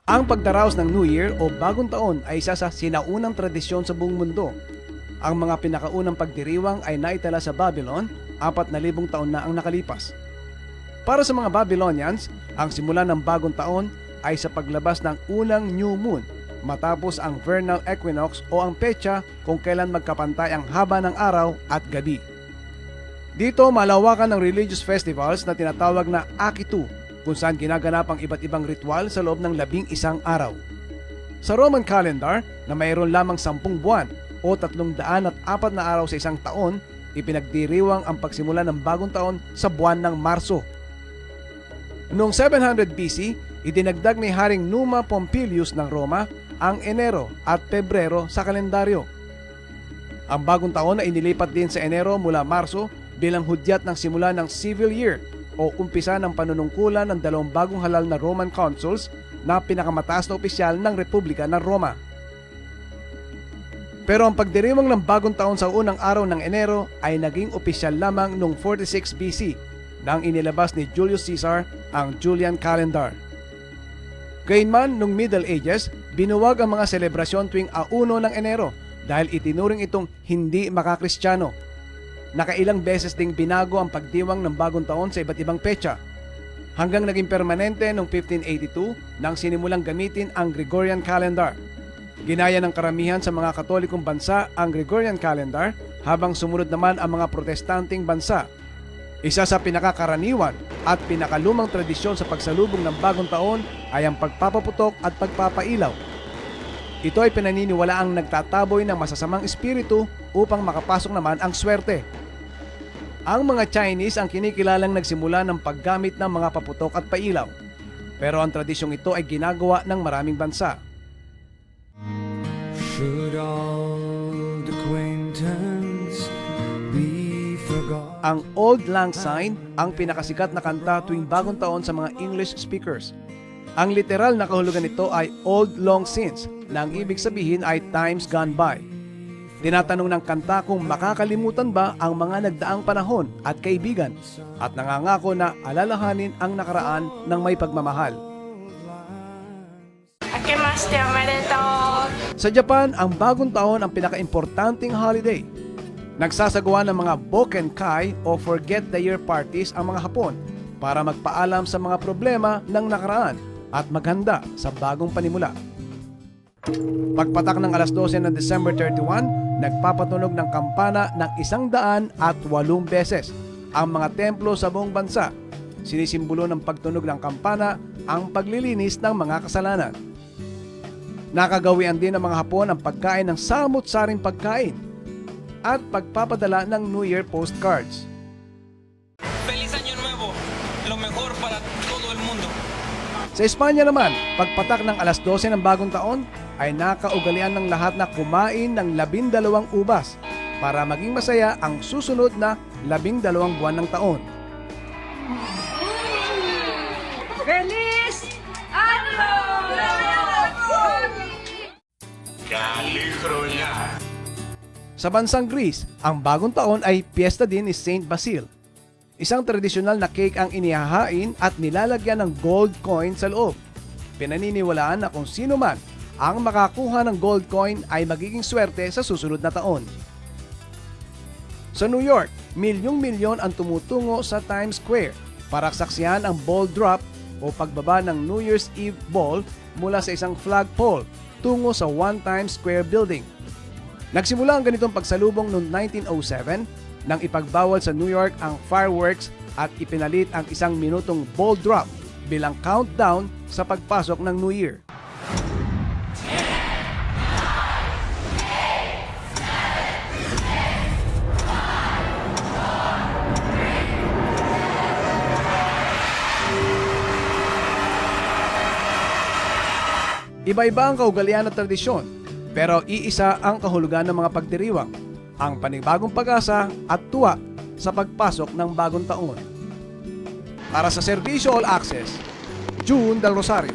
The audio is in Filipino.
Ang pagdaraos ng New Year o Bagong Taon ay isa sa sinaunang tradisyon sa buong mundo. Ang mga pinakaunang pagdiriwang ay naitala sa Babylon, 4,000 taon na ang nakalipas. Para sa mga Babylonians, ang simula ng Bagong Taon ay sa paglabas ng unang new moon matapos ang vernal equinox o ang petsa kung kailan magkapantay ang haba ng araw at gabi. Dito malawakan ng religious festivals na tinatawag na Akitu, kung saan ginaganap ang iba't ibang ritual sa loob ng 11 araw. Sa Roman calendar na mayroon lamang 10 buwan o 304 na araw sa isang taon, ipinagdiriwang ang pagsimula ng bagong taon sa buwan ng Marso. Noong 700 BC, idinagdag ni Haring Numa Pompilius ng Roma ang Enero at Pebrero sa kalendaryo. Ang bagong taon ay inilipat din sa Enero mula Marso bilang hudyat ng simula ng civil year o umpisa ng panunungkulan ng 2 bagong halal na Roman consuls na pinakamataas na opisyal ng Republika ng Roma. Pero ang pagdiriwang ng bagong taon sa unang araw ng Enero ay naging opisyal lamang noong 46 BC nang inilabas ni Julius Caesar ang Julian calendar. Gayunman, noong Middle Ages, binuwag ang mga selebrasyon tuwing A1 ng Enero dahil itinuring itong hindi makakristyano. Nakailang beses ding binago ang pagdiwang ng bagong taon sa iba't ibang petsa, hanggang naging permanente noong 1582 nang sinimulang gamitin ang Gregorian calendar. Ginaya ng karamihan sa mga Katolikong bansa ang Gregorian calendar, habang sumunod naman ang mga Protestanting bansa. Isa sa pinakakaraniwan at pinakalumang tradisyon sa pagsalubong ng bagong taon ay ang pagpapaputok at pagpapailaw. Ito ay pinaniniwalaang nagtataboy ng masasamang espiritu upang makapasok naman ang swerte. Ang mga Chinese ang kinikilalang nagsimula ng paggamit ng mga paputok at pailaw, pero ang tradisyong ito ay ginagawa ng maraming bansa. Should old acquaintance be forgot? Ang Auld Lang Syne ang pinakasikat na kanta tuwing bagong taon sa mga English speakers. Ang literal na kahulugan nito ay Old Long Since, na ang ibig sabihin ay times gone by. Tinatanong ng kanta kung makakalimutan ba ang mga nagdaang panahon at kaibigan, at nangangako na alalahanin ang nakaraan ng may pagmamahal. Akemashite omedetou. Sa Japan, ang bagong taon ang pinaka-importanting holiday. Nagsasagawa ng mga Bokenkai o Forget the Year parties ang mga Hapon para magpaalam sa mga problema ng nakaraan at maghanda sa bagong panimula. Pagpatak ng alas 12 ng December 31, nagpapatunog ng kampana ng 108 beses. Ang mga templo sa buong bansa, sinisimbolo ng pagtunog ng kampana ang paglilinis ng mga kasalanan. Nakagawian din ng mga Hapon ang pagkain ng samut-saring pagkain at pagpapadala ng New Year postcards. Feliz Año Nuevo, lo mejor para todo el mundo. Sa Espanya naman, pagpatak ng alas 12 ng bagong taon ay nakaugalian ng lahat na kumain ng 12 ubas para maging masaya ang susunod na 12 buwan ng taon. Feliz Año! Sa bansang Greece, ang bagong taon ay piyesta din ni Saint Basil. Isang tradisyonal na cake ang inihahain at nilalagyan ng gold coin sa loob. Pinaniniwalaan na kung sino man ang makakuha ng gold coin ay magiging swerte sa susunod na taon. Sa New York, milyong-milyon ang tumutungo sa Times Square para saksihan ang ball drop o pagbaba ng New Year's Eve ball mula sa isang flagpole tungo sa One Times Square building. Nagsimula ang ganitong pagsalubong noong 1907 nang ipagbawal sa New York ang fireworks at ipinalit ang 1 minutong ball drop bilang countdown sa pagpasok ng New Year. Iba-iba ang kaugalian at tradisyon, pero iisa ang kahulugan ng mga pagdiriwang, ang panibagong pag-asa at tuwa sa pagpasok ng bagong taon. Para sa Serbisyo All Access, June Del Rosario.